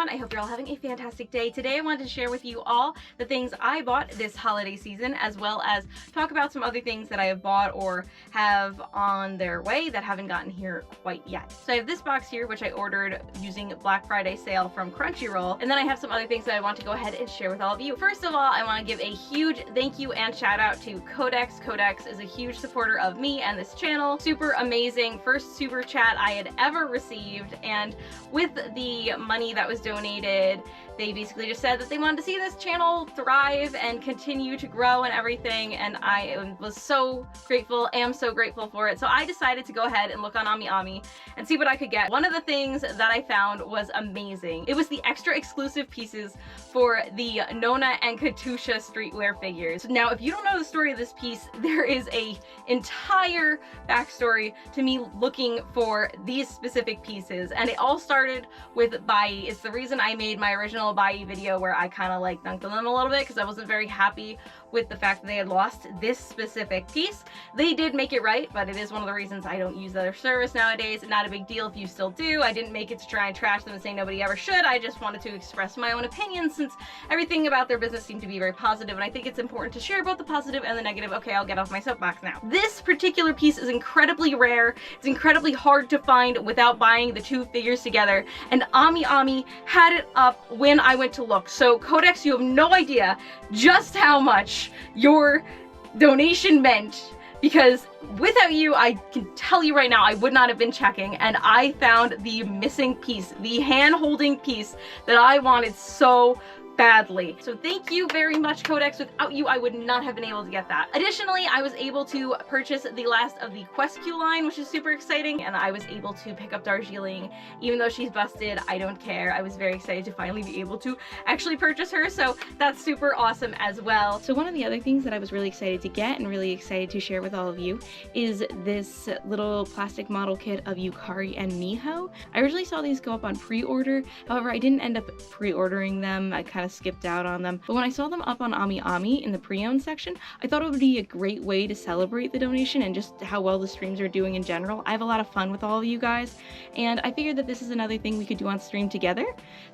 everyone. I hope you're all having a fantastic day. Today I wanted to share with you all the things I bought this holiday season, as well as talk about some other things that I have bought or have on their way that haven't gotten here quite yet. So I have this box here, which I ordered using Black Friday sale from Crunchyroll, and then I have some other things that I want to go ahead and share with all of you. First of all, I want to give a huge thank you and shout out to Codex. Codex is a huge supporter of me and this channel. Super amazing. First super chat I had ever received, and with the money that was donated, they basically just said that they wanted to see this channel thrive and continue to grow and everything, and I was so grateful, am so grateful for it. So I decided to go ahead and look on AmiAmi and see what I could get. One of the things that I found was amazing. It was the extra exclusive pieces for the Nonna and Katyusha streetwear figures. Now, if you don't know the story of this piece, there is a entire backstory to me looking for these specific pieces, and it all started with Bai. It's the reason I made my original Bai video where I kind of like dunked on them a little bit because I wasn't very happy with the fact that they had lost this specific piece. They did make it right, but it is one of the reasons I don't use their service nowadays. Not a big deal if you still do. I didn't make it to try and trash them and say nobody ever should. I just wanted to express my own opinion since everything about their business seemed to be very positive, and I think it's important to share both the positive and the negative. Okay, I'll get off my soapbox now. This particular piece is incredibly rare. It's incredibly hard to find without buying the two figures together, and AmiAmi had it up when I went to look. So Codex, you have no idea just how much your donation meant, because without you, I can tell you right now, I would not have been checking, and I found the missing piece, the hand-holding piece that I wanted so badly. So thank you very much, Codex. Without you, I would not have been able to get that. Additionally, I was able to purchase the last of the Quest Q line, which is super exciting, and I was able to pick up Darjeeling. Even though she's busted, I don't care. I was very excited to finally be able to actually purchase her, so that's super awesome as well. So one of the other things that I was really excited to get and really excited to share with all of you is this little plastic model kit of Yukari and Miho. I originally saw these go up on pre-order, however I didn't end up pre-ordering them. I kind of skipped out on them, but when I saw them up on AmiAmi in the pre-owned section, I thought it would be a great way to celebrate the donation and just how well the streams are doing in general. I have a lot of fun with all of you guys, and I figured that this is another thing we could do on stream together,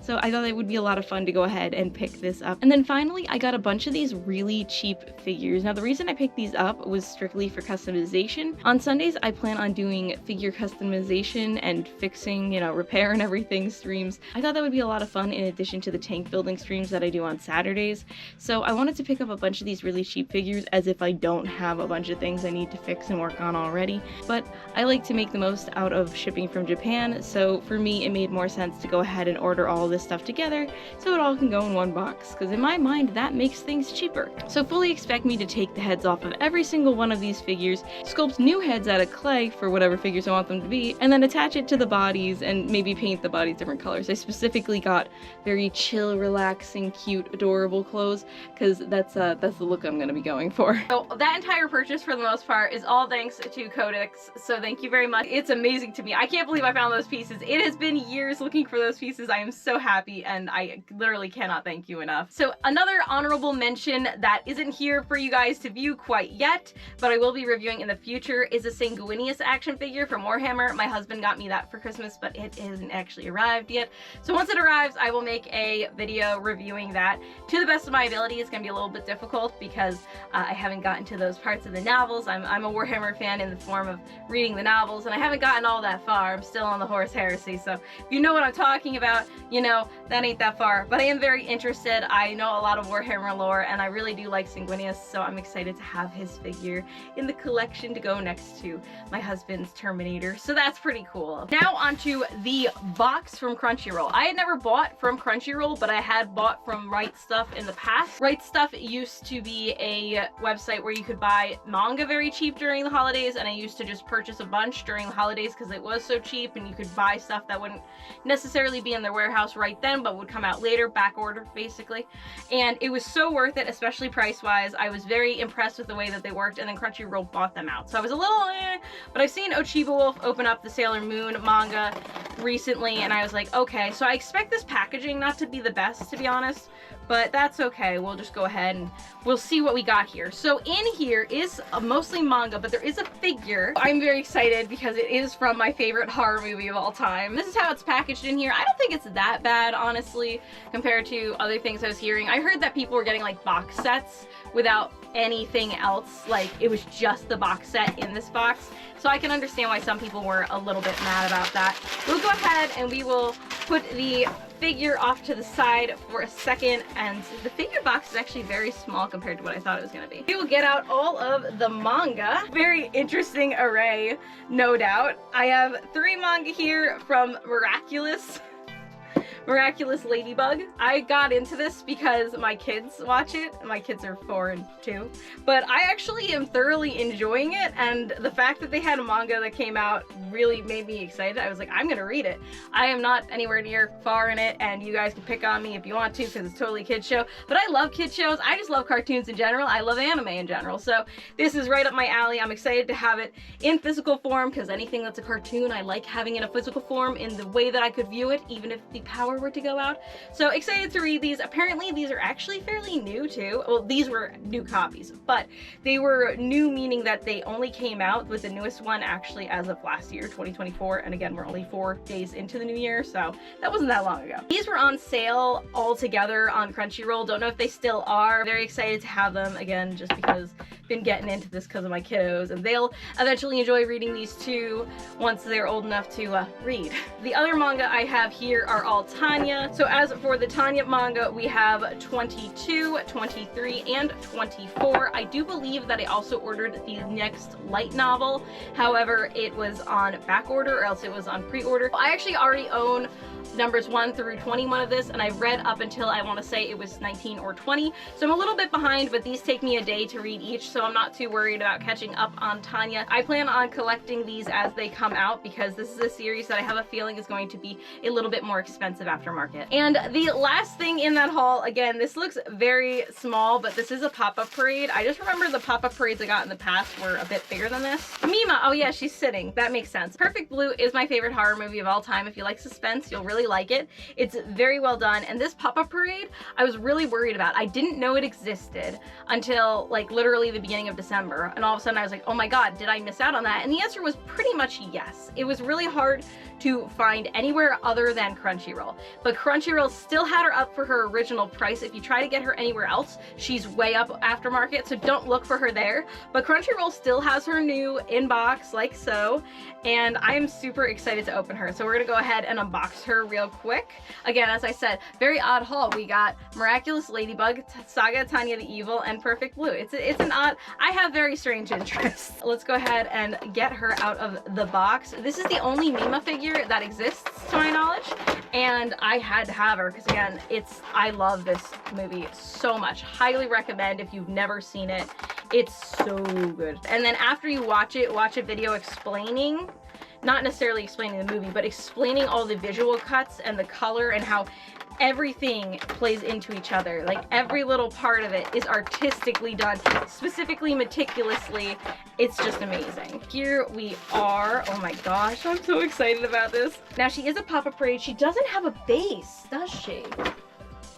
so I thought it would be a lot of fun to go ahead and pick this up. And then finally, I got a bunch of these really cheap figures. Now, the reason I picked these up was strictly for customization. On Sundays, I plan on doing figure customization and fixing, you know, repair and everything streams. I thought that would be a lot of fun in addition to the tank building streams that I do on Saturdays. So I wanted to pick up a bunch of these really cheap figures, as if I don't have a bunch of things I need to fix and work on already. But I like to make the most out of shipping from Japan, so for me it made more sense to go ahead and order all this stuff together so it all can go in one box, because in my mind that makes things cheaper. So fully expect me to take the heads off of every single one of these figures, sculpt new heads out of clay for whatever figures I want them to be, and then attach it to the bodies and maybe paint the bodies different colors. I specifically got very chill, relaxing, cute, adorable clothes, because that's the look I'm gonna be going for. So that entire purchase, for the most part, is all thanks to Codex, so thank you very much. It's amazing to me. I can't believe I found those pieces. It has been years looking for those pieces. I am so happy, and I literally cannot thank you enough. So another honorable mention that isn't here for you guys to view quite yet, but I will be reviewing in the future, is a Sanguinius action figure from Warhammer. My husband got me that for Christmas, but it hasn't actually arrived yet. So once it arrives, I will make a video reviewing that. To the best of my ability, it's gonna be a little bit difficult because I haven't gotten to those parts of the novels. I'm a Warhammer fan in the form of reading the novels, and I haven't gotten all that far. I'm still on the Horus Heresy, so if you know what I'm talking about, you know that ain't that far. But I am very interested. I know a lot of Warhammer lore, and I really do like Sanguinius, so I'm excited to have his figure in the collection to go next to my husband's Terminator, so that's pretty cool. Now onto the box from Crunchyroll. I had never bought from Crunchyroll, but I had bought from Right Stuff in the past. Right Stuff used to be a website where you could buy manga very cheap during the holidays, and I used to just purchase a bunch during the holidays because it was so cheap, and you could buy stuff that wouldn't necessarily be in their warehouse right then but would come out later, back order basically, and it was so worth it, especially price wise. I was very impressed with the way that they worked, and then Crunchyroll bought them out, so I was a little but I've seen Ochiba Wolf open up the Sailor Moon manga recently, and I was like, okay, so I expect this packaging not to be the best, to be honest, but that's okay. We'll just go ahead and we'll see what we got here. So in here is mostly manga, but there is a figure. I'm very excited because it is from my favorite horror movie of all time. This is how it's packaged in here. I don't think it's that bad, honestly, compared to other things I was hearing. I heard that people were getting like box sets without anything else, like it was just the box set in this box. So I can understand why some people were a little bit mad about that. We'll go ahead and we will put the figure off to the side for a second, and the figure box is actually very small compared to what I thought it was going to be. We will get out all of the manga. Very interesting array, no doubt. I have 3 manga here from Miraculous Ladybug. I got into this because my kids watch it. My kids are 4 and 2, but I actually am thoroughly enjoying it, and the fact that they had a manga that came out really made me excited. I was like, I'm gonna read it. I am not anywhere near far in it, and you guys can pick on me if you want to because it's totally a kid show, but I love kid shows. I just love cartoons in general. I love anime in general, so this is right up my alley. I'm excited to have it in physical form because anything that's a cartoon I like having in a physical form in the way that I could view it, even if the power were to go out. So excited to read these. Apparently these are actually fairly new too. Well, these were new copies, but they were new meaning that they only came out with the newest one actually as of last year, 2024, and again we're only 4 days into the new year, so that wasn't that long ago. These were on sale all together on Crunchyroll. Don't know if they still are. Very excited to have them again, just because I've been getting into this because of my kiddos, and they'll eventually enjoy reading these too once they're old enough to read. The other manga I have here are all Tanya. So as for the Tanya manga, we have 22, 23, and 24. I do believe that I also ordered the next light novel. However, it was on back order or else it was on pre-order. I actually already own numbers 1 through 21 of this, and I've read up until I want to say it was 19 or 20. So I'm a little bit behind, but these take me a day to read each, so I'm not too worried about catching up on Tanya. I plan on collecting these as they come out because this is a series that I have a feeling is going to be a little bit more expensive aftermarket. And the last thing in that haul, again, this looks very small, but this is a pop-up parade. I just remember the pop-up parades I got in the past were a bit bigger than this. Mima, oh yeah, she's sitting. That makes sense. Perfect Blue is my favorite horror movie of all time. If you like suspense, you'll really like it. It's very well done, and this pop-up parade I was really worried about. I didn't know it existed until like literally the beginning of December, and all of a sudden I was like, oh my god, did I miss out on that? And the answer was pretty much yes. It was really hard to find anywhere other than Crunchyroll, but Crunchyroll still had her up for her original price. If you try to get her anywhere else, she's way up aftermarket, so don't look for her there. But Crunchyroll still has her new inbox, like so, and I am super excited to open her. So we're gonna go ahead and unbox her real quick. Again, as I said, very odd haul. We got Miraculous Ladybug, Saga Tanya the Evil, and Perfect Blue. It's an odd, I have very strange interests. Let's go ahead and get her out of the box. This is the only Mima figure that exists to my knowledge, and I had to have her because again, I love this movie so much. Highly recommend if you've never seen it. It's so good. And then after you watch it, watch a video explaining, not necessarily explaining the movie, but explaining all the visual cuts and the color and how everything plays into each other. Like every little part of it is artistically done, specifically meticulously. It's just amazing. Here we are. Oh my gosh, I'm so excited about this. Now she is a pop-up parade. She doesn't have a base, does she?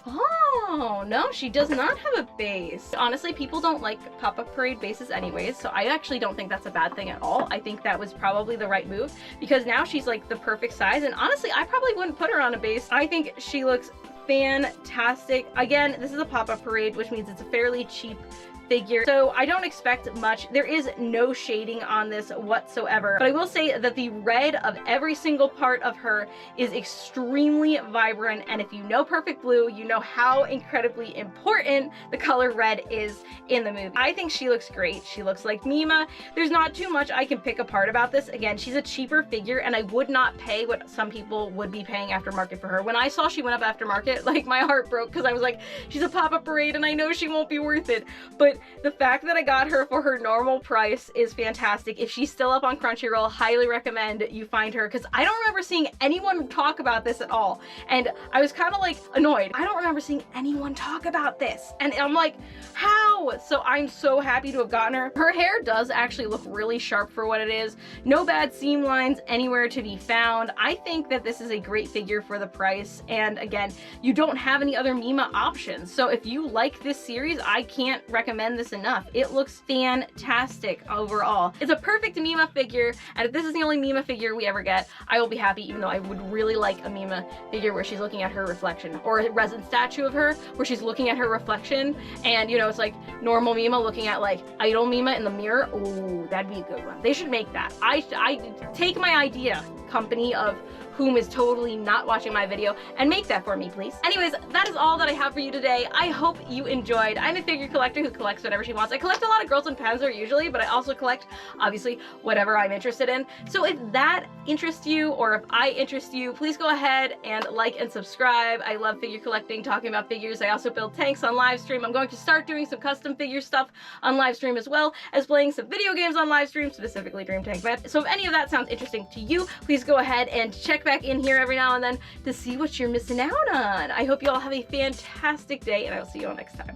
Oh, no, she does not have a base. Honestly, people don't like pop-up parade bases anyways, so I actually don't think that's a bad thing at all. I think that was probably the right move because now she's like the perfect size, and honestly, I probably wouldn't put her on a base. I think she looks fantastic. Again, this is a pop-up parade, which means it's a fairly cheap figure, so I don't expect much. There is no shading on this whatsoever, but I will say that the red of every single part of her is extremely vibrant, and if you know Perfect Blue, you know how incredibly important the color red is in the movie. I think she looks great. She looks like Mima. There's not too much I can pick apart about this. Again, she's a cheaper figure, and I would not pay what some people would be paying aftermarket for her. When I saw she went up aftermarket, like my heart broke because I was like, she's a pop-up parade and I know she won't be worth it, but the fact that I got her for her normal price is fantastic. If she's still up on Crunchyroll, highly recommend you find her because I don't remember seeing anyone talk about this at all, and I was kind of like annoyed. I don't remember seeing anyone talk about this, and I'm like, how? So I'm so happy to have gotten her. Her hair does actually look really sharp for what it is. No bad seam lines anywhere to be found. I think that this is a great figure for the price, and again, you don't have any other Mima options, so if you like this series, I can't recommend recommend this enough. It looks fantastic overall. It's a perfect Mima figure, and if this is the only Mima figure we ever get, I will be happy, even though I would really like a Mima figure where she's looking at her reflection, or a resin statue of her where she's looking at her reflection, and you know, it's like normal Mima looking at like idol Mima in the mirror. Ooh, that'd be a good one. They should make that. I take my idea, company of whom is totally not watching my video, and make that for me, please. Anyways, that is all that I have for you today. I hope you enjoyed. I'm a figure collector who collects whatever she wants. I collect a lot of girls in Panzer usually, but I also collect, obviously, whatever I'm interested in. So if that interests you, or if I interest you, please go ahead and like and subscribe. I love figure collecting, talking about figures. I also build tanks on live stream. I'm going to start doing some custom figure stuff on live stream, as well as playing some video games on live stream, specifically Dream Tank Match. So if any of that sounds interesting to you, please go ahead and check back in here every now and then to see what you're missing out on. I hope you all have a fantastic day, and I'll see you all next time.